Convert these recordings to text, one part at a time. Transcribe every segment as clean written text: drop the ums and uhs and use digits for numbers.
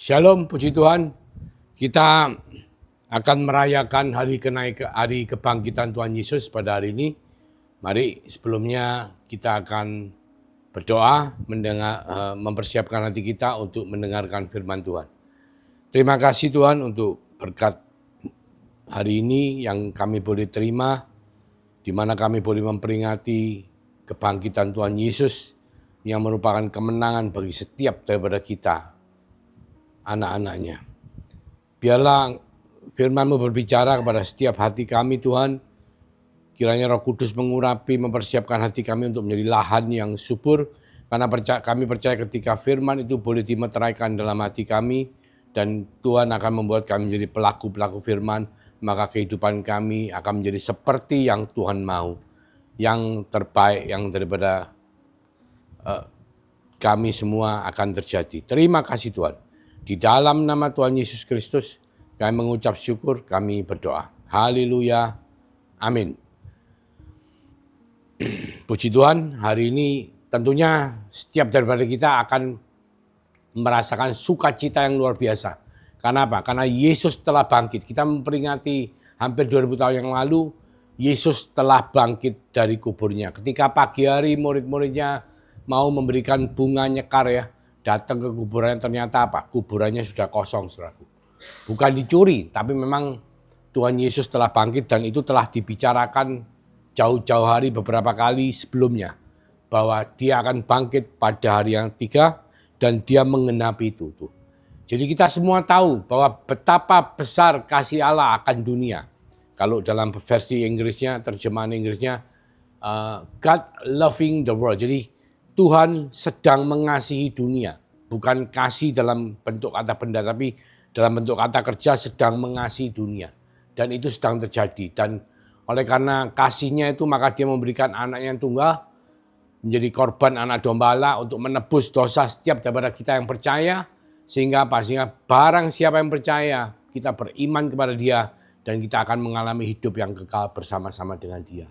Shalom, puji Tuhan. Kita akan merayakan hari kebangkitan Tuhan Yesus pada hari ini. Mari sebelumnya kita akan berdoa, mempersiapkan hati kita untuk mendengarkan firman Tuhan. Terima kasih Tuhan untuk berkat hari ini yang kami boleh terima, di mana kami boleh memperingati kebangkitan Tuhan Yesus yang merupakan kemenangan bagi setiap daripada kita, anak-anaknya. Biarlah firman-Mu berbicara kepada setiap hati kami Tuhan. Kiranya Roh Kudus mengurapi, mempersiapkan hati kami untuk menjadi lahan yang subur. Karena kami percaya ketika firman itu boleh dimeteraikan dalam hati kami. Dan Tuhan akan membuat kami menjadi pelaku-pelaku firman. Maka kehidupan kami akan menjadi seperti yang Tuhan mau. Yang terbaik, yang daripada kami semua akan terjadi. Terima kasih Tuhan. Di dalam nama Tuhan Yesus Kristus, kami mengucap syukur, kami berdoa. Haleluya. Amin. Puji Tuhan, hari ini tentunya setiap daripada kita akan merasakan sukacita yang luar biasa. Karena apa? Karena Yesus telah bangkit. Kita memperingati hampir 2000 tahun yang lalu, Yesus telah bangkit dari kuburnya. Ketika pagi hari murid-muridnya mau memberikan bunga nyekar ya, datang ke kuburannya, ternyata apa? Kuburannya sudah kosong, saudaraku. Bukan dicuri, tapi memang Tuhan Yesus telah bangkit dan itu telah dibicarakan jauh-jauh hari beberapa kali sebelumnya. Bahwa dia akan bangkit pada hari yang ketiga dan dia menggenapi itu. Jadi kita semua tahu bahwa betapa besar kasih Allah akan dunia. Kalau dalam versi Inggrisnya, terjemahan Inggrisnya, God loving the world. Jadi Tuhan sedang mengasihi dunia, bukan kasih dalam bentuk kata benda, tapi dalam bentuk kata kerja sedang mengasihi dunia. Dan itu sedang terjadi. Dan oleh karena kasihnya itu maka dia memberikan anaknya yang tunggal, menjadi korban anak domba Allah untuk menebus dosa setiap daripada kita yang percaya. Sehingga apa? Sehingga barang siapa yang percaya, kita beriman kepada dia dan kita akan mengalami hidup yang kekal bersama-sama dengan dia.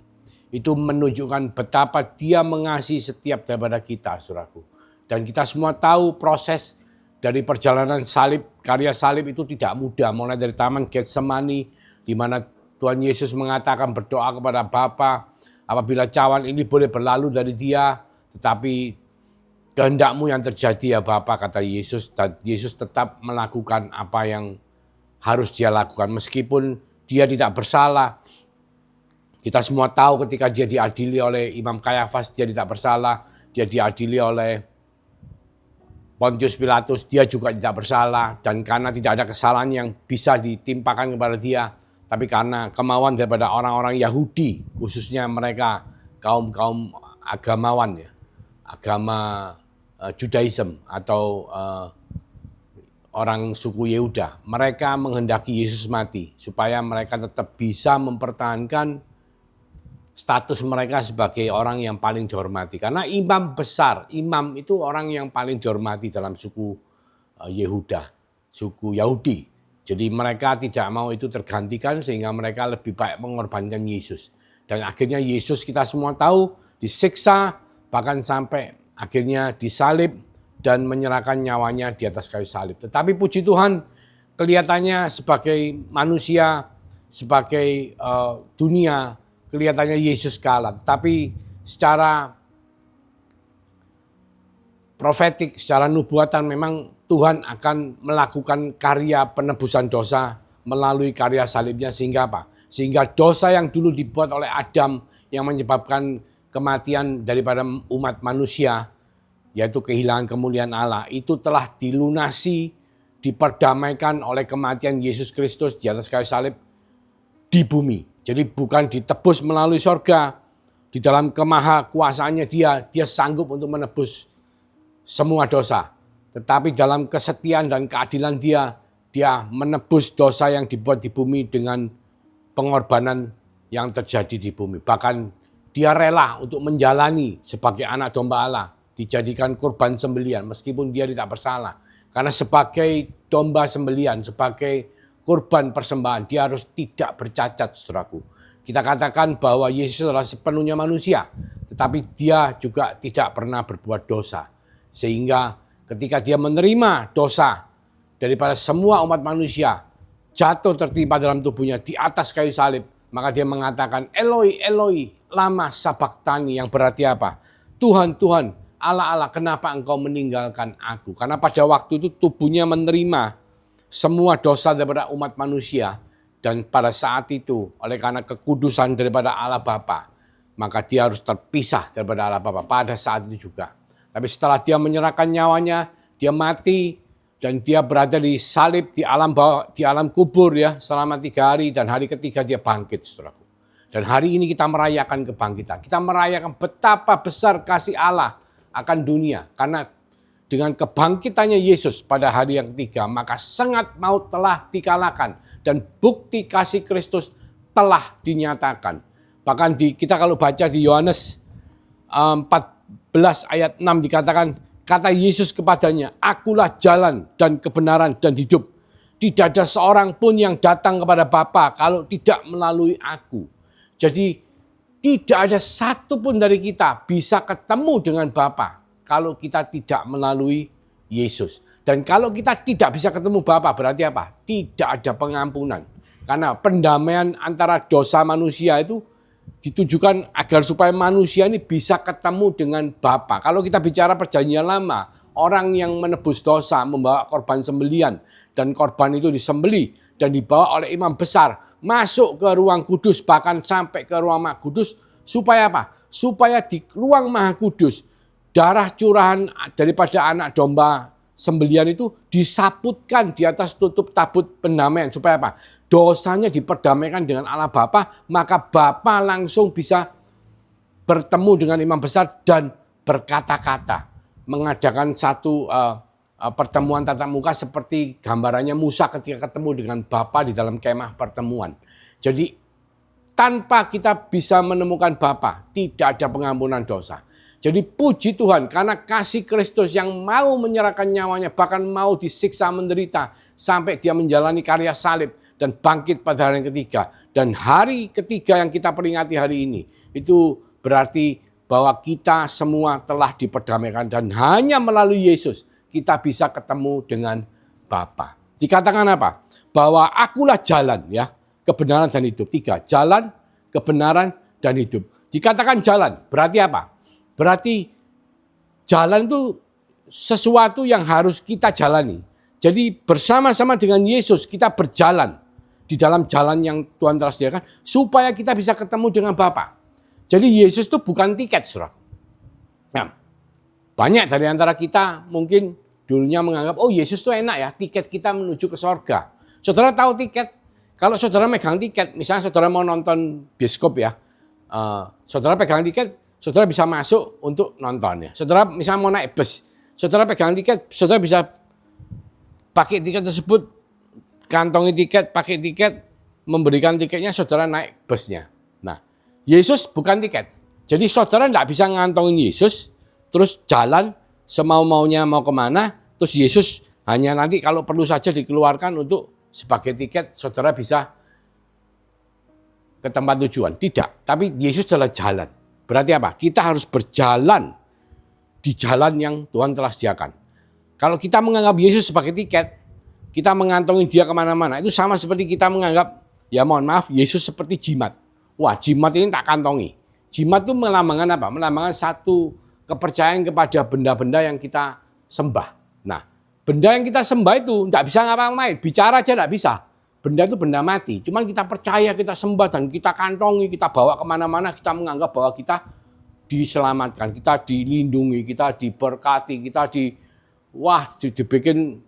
Itu menunjukkan betapa dia mengasihi setiap daripada kita, saudaraku. Dan kita semua tahu proses dari perjalanan salib, karya salib itu tidak mudah. Mulai dari Taman Getsemani, di mana Tuhan Yesus mengatakan berdoa kepada Bapa, apabila cawan ini boleh berlalu dari dia, tetapi kehendak-Mu yang terjadi ya Bapa, kata Yesus. Dan Yesus tetap melakukan apa yang harus dia lakukan. Meskipun dia tidak bersalah. Kita semua tahu ketika dia diadili oleh Imam Kayafas, dia tidak bersalah. Dia diadili oleh Pontius Pilatus, dia juga tidak bersalah. Dan karena tidak ada kesalahan yang bisa ditimpakan kepada dia, tapi karena kemauan daripada orang-orang Yahudi, khususnya mereka kaum agamawan ya, agama Judaism atau orang suku Yehuda. Mereka menghendaki Yesus mati supaya mereka tetap bisa mempertahankan status mereka sebagai orang yang paling dihormati. Karena imam besar, imam itu orang yang paling dihormati dalam suku Yehuda, suku Yahudi. Jadi mereka tidak mau itu tergantikan sehingga mereka lebih baik mengorbankan Yesus. Dan akhirnya Yesus kita semua tahu disiksa bahkan sampai akhirnya disalib dan menyerahkan nyawanya di atas kayu salib. Tetapi puji Tuhan kelihatannya sebagai manusia, sebagai dunia, kelihatannya Yesus kalah, tapi secara profetik, secara nubuatan memang Tuhan akan melakukan karya penebusan dosa melalui karya salibnya sehingga apa? Sehingga dosa yang dulu dibuat oleh Adam yang menyebabkan kematian daripada umat manusia, yaitu kehilangan kemuliaan Allah, itu telah dilunasi, diperdamaikan oleh kematian Yesus Kristus di atas kayu salib di bumi. Jadi bukan ditebus melalui sorga, di dalam kemahakuasaannya dia sanggup untuk menebus semua dosa. Tetapi dalam kesetiaan dan keadilan dia menebus dosa yang dibuat di bumi dengan pengorbanan yang terjadi di bumi. Bahkan dia rela untuk menjalani sebagai anak domba Allah, dijadikan kurban sembelihan meskipun dia tidak bersalah. Karena sebagai domba sembelihan, sebagai kurban persembahan, dia harus tidak bercacat, saudaraku. Kita katakan bahwa Yesus adalah sepenuhnya manusia, tetapi dia juga tidak pernah berbuat dosa. Sehingga ketika dia menerima dosa daripada semua umat manusia jatuh tertimpa dalam tubuhnya di atas kayu salib. Maka dia mengatakan, Eloi, Eloi, lama sabachthani, yang berarti apa? Tuhan, Tuhan, Allah, Allah, kenapa engkau meninggalkan aku? Karena pada waktu itu tubuhnya menerima semua dosa daripada umat manusia. Dan pada saat itu, oleh karena kekudusan daripada Allah Bapa, maka dia harus terpisah daripada Allah Bapa pada saat itu juga. Tapi setelah dia menyerahkan nyawanya, dia mati, dan dia berada di salib di alam bawah, di alam kubur ya selama 3 hari, dan hari ketiga dia bangkit, saudaraku. Dan hari ini kita merayakan kebangkitan. Kita merayakan betapa besar kasih Allah akan dunia. Karena dengan kebangkitannya Yesus pada hari yang ketiga, maka sengat maut telah dikalahkan dan bukti kasih Kristus telah dinyatakan. Bahkan kita kalau baca di Yohanes 14 ayat 6 dikatakan, kata Yesus kepadanya, akulah jalan dan kebenaran dan hidup. Tidak ada seorang pun yang datang kepada Bapa kalau tidak melalui aku. Jadi tidak ada satu pun dari kita bisa ketemu dengan Bapa kalau kita tidak melalui Yesus. Dan kalau kita tidak bisa ketemu Bapa berarti apa? Tidak ada pengampunan. Karena pendamaian antara dosa manusia itu ditujukan agar supaya manusia ini bisa ketemu dengan Bapa. Kalau kita bicara perjanjian lama, orang yang menebus dosa membawa korban sembelian, dan korban itu disembelih dan dibawa oleh imam besar masuk ke ruang kudus, bahkan sampai ke ruang Maha Kudus, supaya apa? Supaya di ruang Maha Kudus darah curahan daripada anak domba sembelian itu disaputkan di atas tutup tabut pendamaian, supaya apa? Dosanya diperdamaikan dengan Allah Bapa, maka Bapa langsung bisa bertemu dengan imam besar dan berkata-kata. Mengadakan satu pertemuan tatap muka seperti gambarannya Musa ketika ketemu dengan Bapa di dalam kemah pertemuan. Jadi tanpa kita bisa menemukan Bapa, tidak ada pengampunan dosa. Jadi puji Tuhan karena kasih Kristus yang mau menyerahkan nyawanya, bahkan mau disiksa menderita sampai dia menjalani karya salib dan bangkit pada hari yang ketiga. Dan hari ketiga yang kita peringati hari ini, itu berarti bahwa kita semua telah diperdamaikan. Dan hanya melalui Yesus kita bisa ketemu dengan Bapa. Dikatakan apa? Bahwa akulah jalan, ya, kebenaran dan hidup. 3, jalan, kebenaran, dan hidup. Dikatakan jalan, berarti apa? Berarti jalan itu sesuatu yang harus kita jalani. Jadi bersama-sama dengan Yesus kita berjalan di dalam jalan yang Tuhan telah sediakan supaya kita bisa ketemu dengan Bapa. Jadi Yesus itu bukan tiket, saudara. Nah, banyak dari antara kita mungkin dulunya menganggap, oh Yesus itu enak ya, tiket kita menuju ke sorga. Saudara tahu tiket? Kalau saudara megang tiket, misalnya saudara mau nonton bioskop ya, saudara pegang tiket, saudara bisa masuk untuk nonton ya. Saudara misalnya mau naik bus, saudara pegang tiket, saudara bisa pakai tiket tersebut, kantongi tiket, pakai tiket, memberikan tiketnya, saudara naik busnya. Nah, Yesus bukan tiket. Jadi saudara tidak bisa ngantongin Yesus, terus jalan semau-maunya mau kemana, terus Yesus hanya nanti kalau perlu saja dikeluarkan untuk sebagai tiket, saudara bisa ke tempat tujuan. Tidak, tapi Yesus adalah jalan. Berarti apa? Kita harus berjalan di jalan yang Tuhan telah sediakan. Kalau kita menganggap Yesus sebagai tiket, kita mengantongi dia kemana-mana. Itu sama seperti kita menganggap, ya mohon maaf, Yesus seperti jimat. Wah, jimat ini tak kantongi. Jimat itu melambangkan apa? Melambangkan satu kepercayaan kepada benda-benda yang kita sembah. Nah, benda yang kita sembah itu tidak bisa ngapa-ngapain. Bicara aja tidak bisa. Benda itu benda mati. Cuman kita percaya, kita sembah, dan kita kantongi, kita bawa kemana-mana, kita menganggap bahwa kita diselamatkan, kita dilindungi, kita diberkati, kita dibikin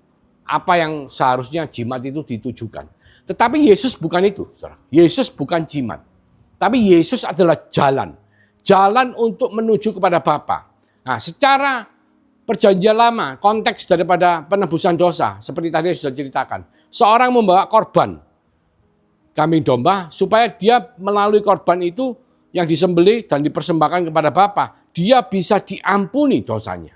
apa yang seharusnya jimat itu ditujukan. Tetapi Yesus bukan itu, saudara. Yesus bukan jimat. Tapi Yesus adalah jalan. Jalan untuk menuju kepada Bapa. Nah, secara perjanjian lama, konteks daripada penebusan dosa, seperti tadi sudah ceritakan. Seorang membawa korban kambing domba, supaya dia melalui korban itu yang disembelih dan dipersembahkan kepada Bapa, dia bisa diampuni dosanya.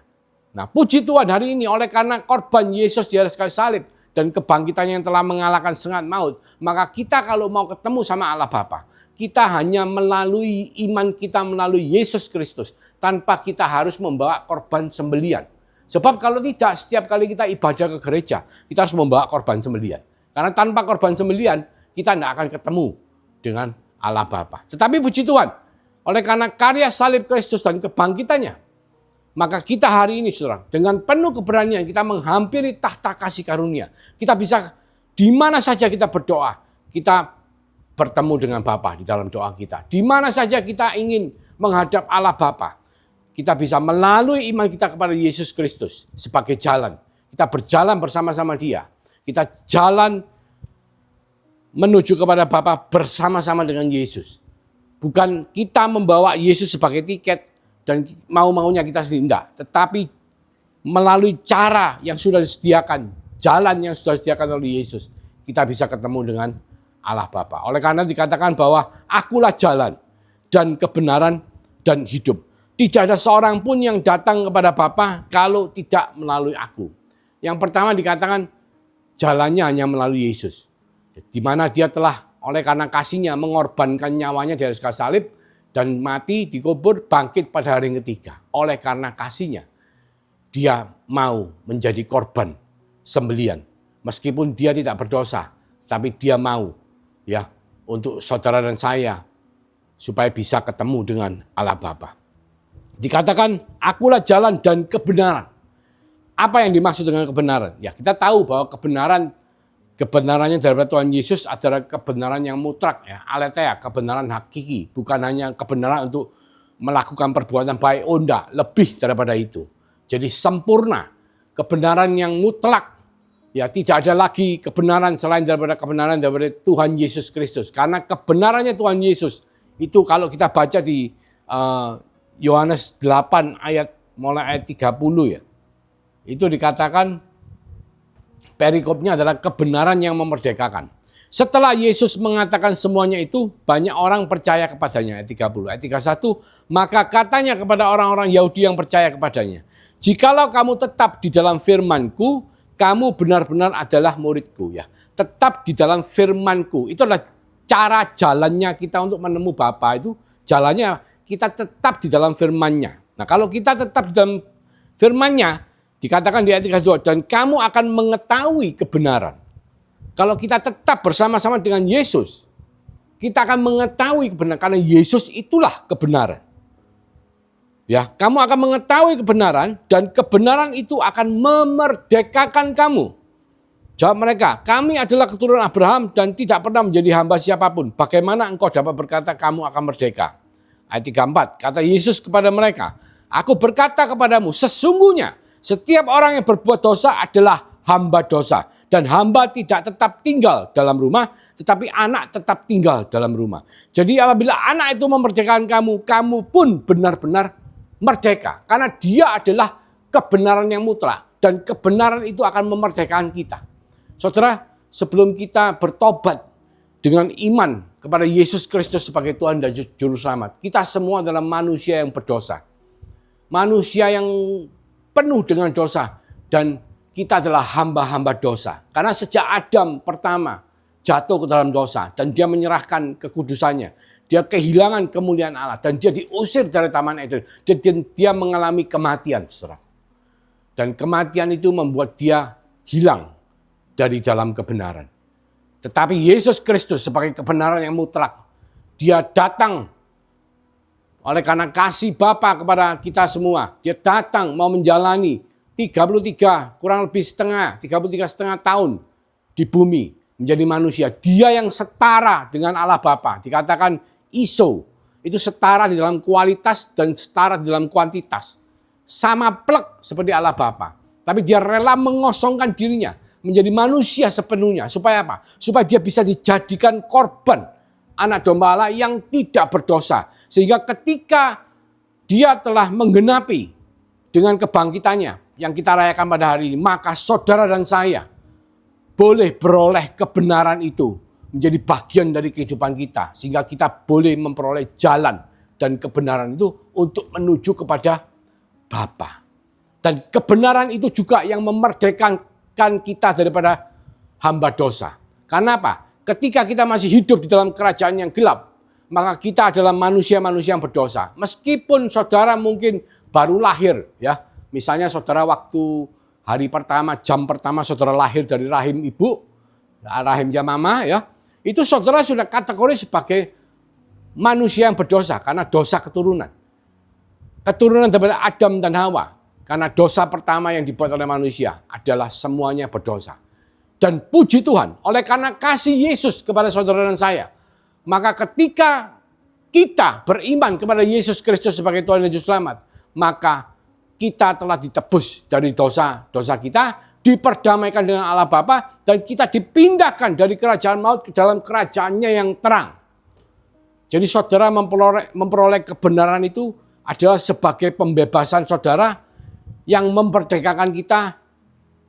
Nah, puji Tuhan hari ini oleh karena korban Yesus di atas kayu salib dan kebangkitannya yang telah mengalahkan sengat maut, maka kita kalau mau ketemu sama Allah Bapa, kita hanya melalui iman kita melalui Yesus Kristus, tanpa kita harus membawa korban sembelian. Sebab kalau tidak, setiap kali kita ibadah ke gereja, kita harus membawa korban sembelihan. Karena tanpa korban sembelihan, kita tidak akan ketemu dengan Allah Bapa. Tetapi puji Tuhan, oleh karena karya salib Kristus dan kebangkitannya, maka kita hari ini, saudara, dengan penuh keberanian kita menghampiri tahta kasih karunia. Kita bisa di mana saja kita berdoa, kita bertemu dengan Bapa di dalam doa kita. Di mana saja kita ingin menghadap Allah Bapa, kita bisa melalui iman kita kepada Yesus Kristus sebagai jalan. Kita berjalan bersama-sama Dia. Kita jalan menuju kepada Bapa bersama-sama dengan Yesus. Bukan kita membawa Yesus sebagai tiket dan mau-maunya kita sendiri. Tidak. Tetapi melalui cara yang sudah disediakan, jalan yang sudah disediakan oleh Yesus, kita bisa ketemu dengan Allah Bapa. Oleh karena dikatakan bahwa akulah jalan dan kebenaran dan hidup. Tidak ada seorang pun yang datang kepada Bapa kalau tidak melalui aku. Yang pertama dikatakan jalannya hanya melalui Yesus. Di mana dia telah oleh karena kasihnya mengorbankan nyawanya di atas kayu salib dan mati, dikubur, bangkit pada hari yang ketiga. Oleh karena kasihnya dia mau menjadi korban sembelihan. Meskipun dia tidak berdosa, tapi dia mau ya untuk saudara dan saya supaya bisa ketemu dengan Allah Bapa. Dikatakan akulah jalan dan kebenaran. Apa yang dimaksud dengan kebenaran? Ya, kita tahu bahwa kebenarannya dari Tuhan Yesus adalah kebenaran yang mutlak, ya, aletheia, kebenaran hakiki, bukan hanya kebenaran untuk melakukan perbuatan baik, enggak, lebih daripada itu. Jadi sempurna, kebenaran yang mutlak. Ya, tidak ada lagi kebenaran selain daripada kebenaran daripada Tuhan Yesus Kristus. Karena kebenarannya Tuhan Yesus itu kalau kita baca di Yohanes 8 mulai ayat 30 ya. Itu dikatakan perikopnya adalah kebenaran yang memerdekakan. Setelah Yesus mengatakan semuanya itu, banyak orang percaya kepadanya. Ayat 30, ayat 31, maka katanya kepada orang-orang Yahudi yang percaya kepadanya, jikalau kamu tetap di dalam firman-Ku, kamu benar-benar adalah murid-Ku. Ya, tetap di dalam firman-Ku. Itu adalah cara jalannya kita untuk menemu Bapa itu. Jalannya kita tetap di dalam firman-Nya. Nah, kalau kita tetap di dalam firman-Nya, dikatakan di ayat 32, dan kamu akan mengetahui kebenaran. Kalau kita tetap bersama-sama dengan Yesus, kita akan mengetahui kebenaran, karena Yesus itulah kebenaran. Ya, kamu akan mengetahui kebenaran, dan kebenaran itu akan memerdekakan kamu. Jawab mereka, kami adalah keturunan Abraham dan tidak pernah menjadi hamba siapapun. Bagaimana engkau dapat berkata kamu akan merdeka? Ayat 34, kata Yesus kepada mereka, aku berkata kepadamu, sesungguhnya setiap orang yang berbuat dosa adalah hamba dosa. Dan hamba tidak tetap tinggal dalam rumah, tetapi anak tetap tinggal dalam rumah. Jadi apabila anak itu memerdekakan kamu, kamu pun benar-benar merdeka. Karena dia adalah kebenaran yang mutlak. Dan kebenaran itu akan memerdekakan kita. Saudara, sebelum kita bertobat dengan iman kepada Yesus Kristus sebagai Tuhan dan Juru Selamat, kita semua adalah manusia yang berdosa. Manusia yang penuh dengan dosa. Dan kita adalah hamba-hamba dosa. Karena sejak Adam pertama jatuh ke dalam dosa. Dan dia menyerahkan kekudusannya. Dia kehilangan kemuliaan Allah. Dan dia diusir dari Taman Eden. Dan dia mengalami kematian, saudara. Dan kematian itu membuat dia hilang dari dalam kebenaran. Tetapi Yesus Kristus sebagai kebenaran yang mutlak, dia datang oleh karena kasih Bapa kepada kita semua. Dia datang mau menjalani 33 kurang lebih 33,5 tahun di bumi menjadi manusia. Dia yang setara dengan Allah Bapa. Dikatakan iso, itu setara di dalam kualitas dan setara di dalam kuantitas. Sama plek seperti Allah Bapa. Tapi dia rela mengosongkan dirinya menjadi manusia sepenuhnya. Supaya apa? Supaya dia bisa dijadikan korban anak domba Allah yang tidak berdosa. Sehingga ketika dia telah menggenapi dengan kebangkitannya yang kita rayakan pada hari ini, maka saudara dan saya boleh beroleh kebenaran itu menjadi bagian dari kehidupan kita. Sehingga kita boleh memperoleh jalan dan kebenaran itu untuk menuju kepada Bapa. Dan kebenaran itu juga yang memerdekakan kita daripada hamba dosa. Karena apa? Ketika kita masih hidup di dalam kerajaan yang gelap, maka kita adalah manusia-manusia yang berdosa. Meskipun saudara mungkin baru lahir, ya, Misalnya saudara waktu hari pertama, jam pertama saudara lahir dari rahim ibu, rahimnya mama ya, itu saudara sudah kategori sebagai manusia yang berdosa karena dosa keturunan. Keturunan daripada Adam dan Hawa. Karena dosa pertama yang dibuat oleh manusia adalah semuanya berdosa. Dan puji Tuhan, oleh karena kasih Yesus kepada saudara dan saya, maka ketika kita beriman kepada Yesus Kristus sebagai Tuhan dan Juru Selamat, maka kita telah ditebus dari dosa-dosa kita, diperdamaikan dengan Allah Bapa, dan kita dipindahkan dari kerajaan maut ke dalam kerajaannya yang terang. Jadi saudara memperoleh kebenaran itu adalah sebagai pembebasan saudara yang memperdekakan kita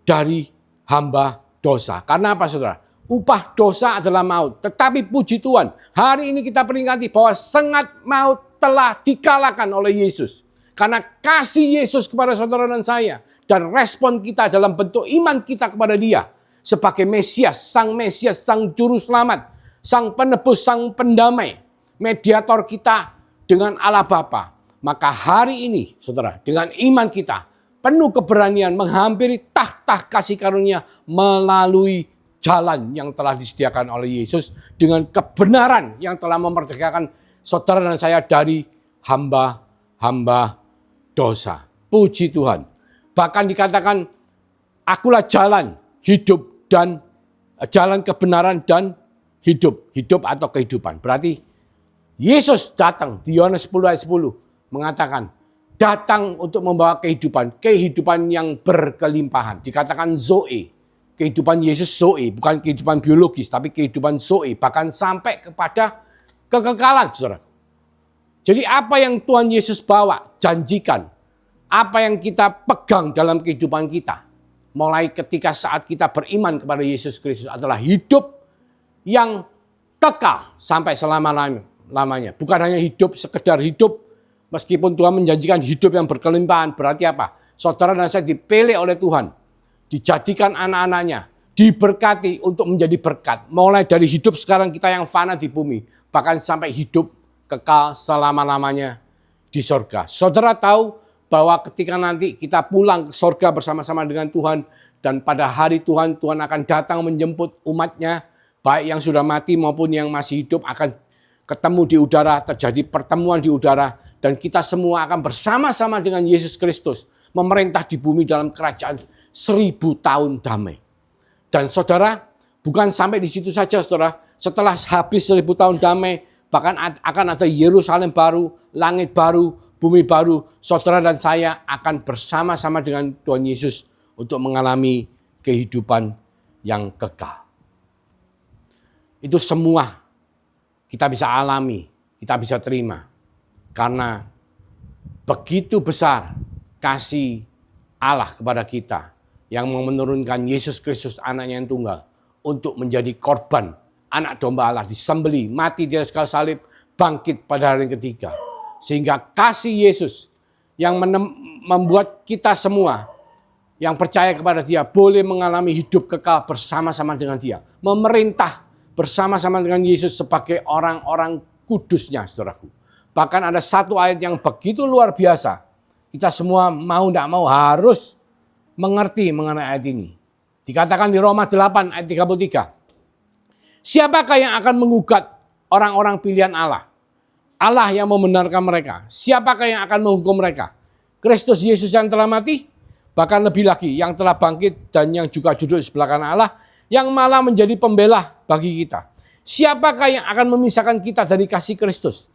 dari hamba dosa. Karena apa saudara? Upah dosa adalah maut. Tetapi puji Tuhan, hari ini kita peringati bahwa sengat maut telah dikalahkan oleh Yesus. Karena kasih Yesus kepada saudara dan saya. Dan respon kita dalam bentuk iman kita kepada Dia. Sebagai Mesias, Sang Juru Selamat, Sang Penebus, Sang Pendamai. Mediator kita dengan Allah Bapa. Maka hari ini saudara, dengan iman kita, penuh keberanian menghampiri tahta kasih karunia melalui jalan yang telah disediakan oleh Yesus dengan kebenaran yang telah memerdekakan saudara dan saya dari hamba-hamba dosa. Puji Tuhan. Bahkan dikatakan, akulah jalan, hidup, dan jalan kebenaran dan hidup. Hidup atau kehidupan. Berarti Yesus datang di Yohanes 10 ayat 10 mengatakan, datang untuk membawa kehidupan yang berkelimpahan. Dikatakan Zoe, kehidupan Yesus Zoe, bukan kehidupan biologis, tapi kehidupan Zoe, bahkan sampai kepada kekekalan, saudara. Jadi apa yang Tuhan Yesus bawa, janjikan, apa yang kita pegang dalam kehidupan kita, mulai ketika saat kita beriman kepada Yesus Kristus adalah hidup yang kekal sampai selama-lamanya. Bukan hanya hidup, sekedar hidup, meskipun Tuhan menjanjikan hidup yang berkelimpahan, berarti apa? Saudara dan saya dipilih oleh Tuhan, dijadikan anak-anaknya, diberkati untuk menjadi berkat. Mulai dari hidup sekarang kita yang fana di bumi, bahkan sampai hidup kekal selama-lamanya di sorga. Saudara tahu bahwa ketika nanti kita pulang ke sorga bersama-sama dengan Tuhan, dan pada hari Tuhan, Tuhan akan datang menjemput umatnya, baik yang sudah mati maupun yang masih hidup akan ketemu di udara, terjadi pertemuan di udara, dan kita semua akan bersama-sama dengan Yesus Kristus memerintah di bumi dalam kerajaan 1000 tahun damai. Dan saudara, bukan sampai di situ saja saudara, setelah habis 1000 tahun damai, bahkan akan ada Yerusalem baru, langit baru, bumi baru, saudara dan saya akan bersama-sama dengan Tuhan Yesus untuk mengalami kehidupan yang kekal. Itu semua kita bisa alami, kita bisa terima. Karena begitu besar kasih Allah kepada kita yang mau menurunkan Yesus Kristus anaknya yang tunggal untuk menjadi korban anak domba Allah, disembelih, mati di atas kayu salib, bangkit pada hari ketiga. Sehingga kasih Yesus yang membuat kita semua yang percaya kepada Dia boleh mengalami hidup kekal bersama-sama dengan Dia. Memerintah bersama-sama dengan Yesus sebagai orang-orang kudusnya, saudaraku. Bahkan ada satu ayat yang begitu luar biasa. Kita semua mau tidak mau harus mengerti mengenai ayat ini. Dikatakan di Roma 8 ayat 33. Siapakah yang akan menggugat orang-orang pilihan Allah? Allah yang membenarkan mereka. Siapakah yang akan menghukum mereka? Kristus Yesus yang telah mati, bahkan lebih lagi yang telah bangkit dan yang juga duduk di sebelah kanan Allah, yang malah menjadi pembela bagi kita. Siapakah yang akan memisahkan kita dari kasih Kristus?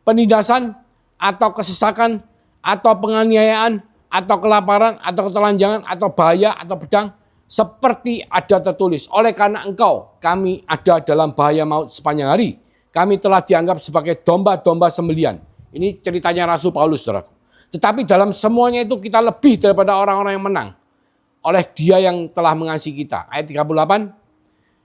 Penindasan atau kesesakan atau penganiayaan atau kelaparan atau ketelanjangan atau bahaya atau pedang? Seperti ada tertulis, oleh karena engkau kami ada dalam bahaya maut sepanjang hari. Kami telah dianggap sebagai domba-domba sembelian. Ini ceritanya Rasul Paulus, saudaraku. Tetapi dalam semuanya itu kita lebih daripada orang-orang yang menang. Oleh Dia yang telah mengasihi kita. Ayat 38.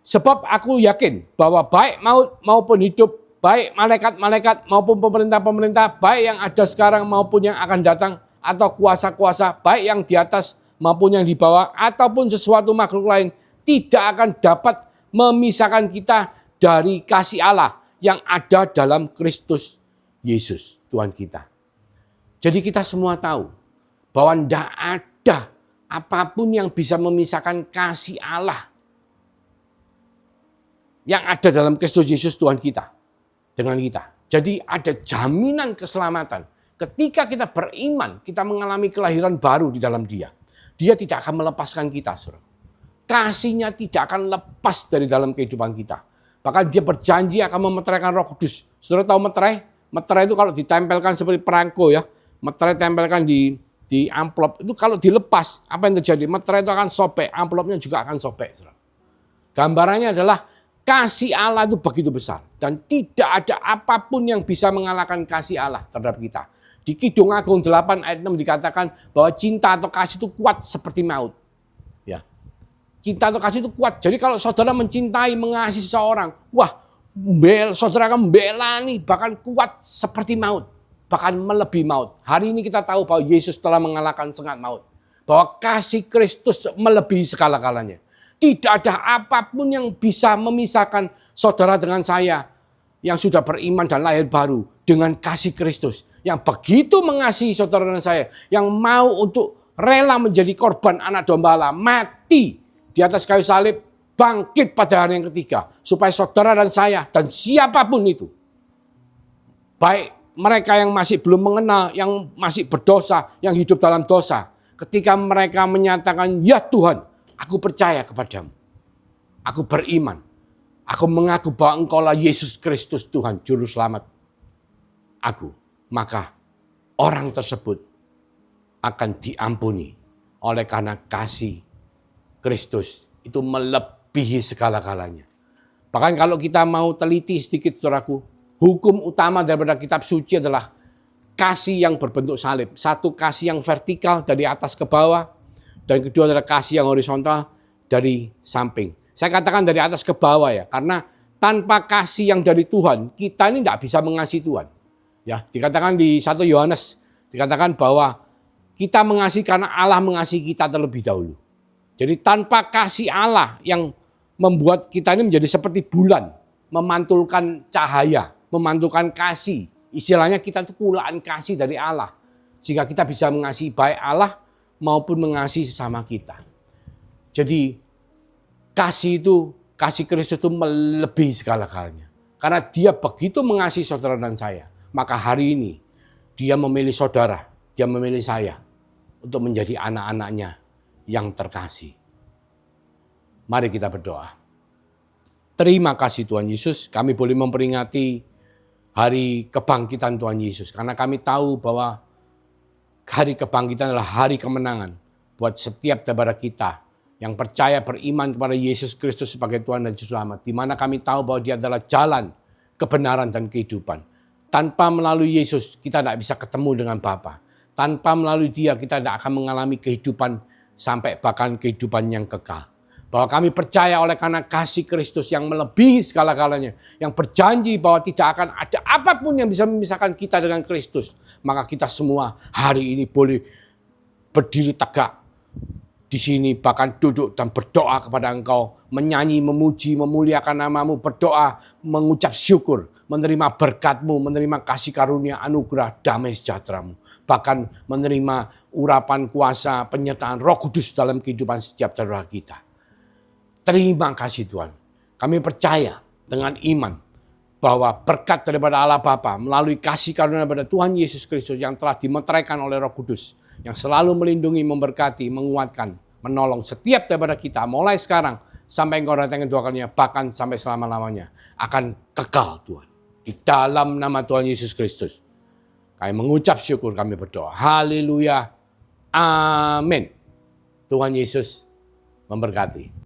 Sebab aku yakin bahwa baik maut maupun hidup, baik malaikat-malaikat maupun pemerintah-pemerintah, baik yang ada sekarang maupun yang akan datang, atau kuasa-kuasa, baik yang di atas maupun yang di bawah, ataupun sesuatu makhluk lain, tidak akan dapat memisahkan kita dari kasih Allah yang ada dalam Kristus Yesus, Tuhan kita. Jadi kita semua tahu bahwa tidak ada apapun yang bisa memisahkan kasih Allah yang ada dalam Kristus Yesus Tuhan kita dengan kita. Jadi ada jaminan keselamatan. Ketika kita beriman, kita mengalami kelahiran baru di dalam Dia. Dia tidak akan melepaskan kita, saudara. Kasih-Nya tidak akan lepas dari dalam kehidupan kita. Bahkan Dia berjanji akan memeteraikan Roh Kudus. Saudara tahu meterai? Meterai itu kalau ditempelkan seperti perangko ya. Meterai tempelkan di amplop. Itu kalau dilepas, apa yang terjadi? Meterai itu akan sobek, amplopnya juga akan sobek, saudara. Gambarannya adalah kasih Allah itu begitu besar. Dan tidak ada apapun yang bisa mengalahkan kasih Allah terhadap kita. Di Kidung Agung 8 ayat 6 dikatakan bahwa cinta atau kasih itu kuat seperti maut. Ya. Cinta atau kasih itu kuat. Jadi kalau saudara mencintai, mengasihi seseorang, wah, saudara akan membela nih, bahkan kuat seperti maut. Bahkan melebihi maut. Hari ini kita tahu bahwa Yesus telah mengalahkan sengat maut. Bahwa kasih Kristus melebihi segala-galanya. Tidak ada apapun yang bisa memisahkan saudara dengan saya yang sudah beriman dan lahir baru dengan kasih Kristus. Yang begitu mengasihi saudara dan saya. Yang mau untuk rela menjadi korban anak domba Allah. Mati di atas kayu salib. Bangkit pada hari yang ketiga. Supaya saudara dan saya dan siapapun itu. Baik mereka yang masih belum mengenal. Yang masih berdosa. Yang hidup dalam dosa. Ketika mereka menyatakan, ya Tuhan, aku percaya kepadamu. Aku beriman. Aku mengaku bahwa Engkaulah Yesus Kristus Tuhan, Juru Selamat aku. Maka orang tersebut akan diampuni oleh karena kasih Kristus. Itu melebihi segala-galanya. Bahkan kalau kita mau teliti sedikit, saudaraku, hukum utama daripada kitab suci adalah kasih yang berbentuk salib. Satu, kasih yang vertikal dari atas ke bawah. Dan kedua adalah kasih yang horizontal dari samping. Saya katakan dari atas ke bawah ya. Karena tanpa kasih yang dari Tuhan, kita ini tidak bisa mengasihi Tuhan. Ya, dikatakan di 1 Yohanes, dikatakan bahwa kita mengasihi karena Allah mengasihi kita terlebih dahulu. Jadi tanpa kasih Allah yang membuat kita ini menjadi seperti bulan. Memantulkan cahaya, memantulkan kasih. Istilahnya kita itu kulaan kasih dari Allah. Sehingga kita bisa mengasihi baik Allah maupun mengasihi sesama kita. Jadi kasih Kristus itu melebihi segala-galanya. Karena Dia begitu mengasihi saudara dan saya. Maka hari ini Dia memilih saudara, Dia memilih saya untuk menjadi anak-anaknya yang terkasih. Mari kita berdoa. Terima kasih Tuhan Yesus, kami boleh memperingati hari kebangkitan Tuhan Yesus. Karena kami tahu bahwa hari kebangkitan adalah hari kemenangan buat setiap daripada kita yang percaya beriman kepada Yesus Kristus sebagai Tuhan dan Juru Selamat. Di mana kami tahu bahwa Dia adalah jalan, kebenaran dan kehidupan. Tanpa melalui Yesus kita tidak bisa ketemu dengan Bapa. Tanpa melalui Dia kita tidak akan mengalami kehidupan sampai bahkan kehidupan yang kekal. Bahwa kami percaya oleh karena kasih Kristus yang melebihi segala-galanya. Yang berjanji bahwa tidak akan ada apapun yang bisa memisahkan kita dengan Kristus. Maka kita semua hari ini boleh berdiri tegak di sini, bahkan duduk dan berdoa kepada Engkau. Menyanyi, memuji, memuliakan nama-Mu, berdoa, mengucap syukur. Menerima berkat-Mu, menerima kasih karunia, anugerah, damai sejahtera-Mu. Bahkan menerima urapan kuasa, penyertaan Roh Kudus dalam kehidupan setiap saudara kita. Terima kasih Tuhan. Kami percaya dengan iman bahwa berkat daripada Allah Bapa melalui kasih karunia daripada Tuhan Yesus Kristus yang telah dimeteraikan oleh Roh Kudus, yang selalu melindungi, memberkati, menguatkan, menolong setiap daripada kita mulai sekarang sampai Engkau datang kedua kalinya, bahkan sampai selama-lamanya akan kekal Tuhan. Di dalam nama Tuhan Yesus Kristus kami mengucap syukur, kami berdoa. Haleluya. Amin. Tuhan Yesus memberkati.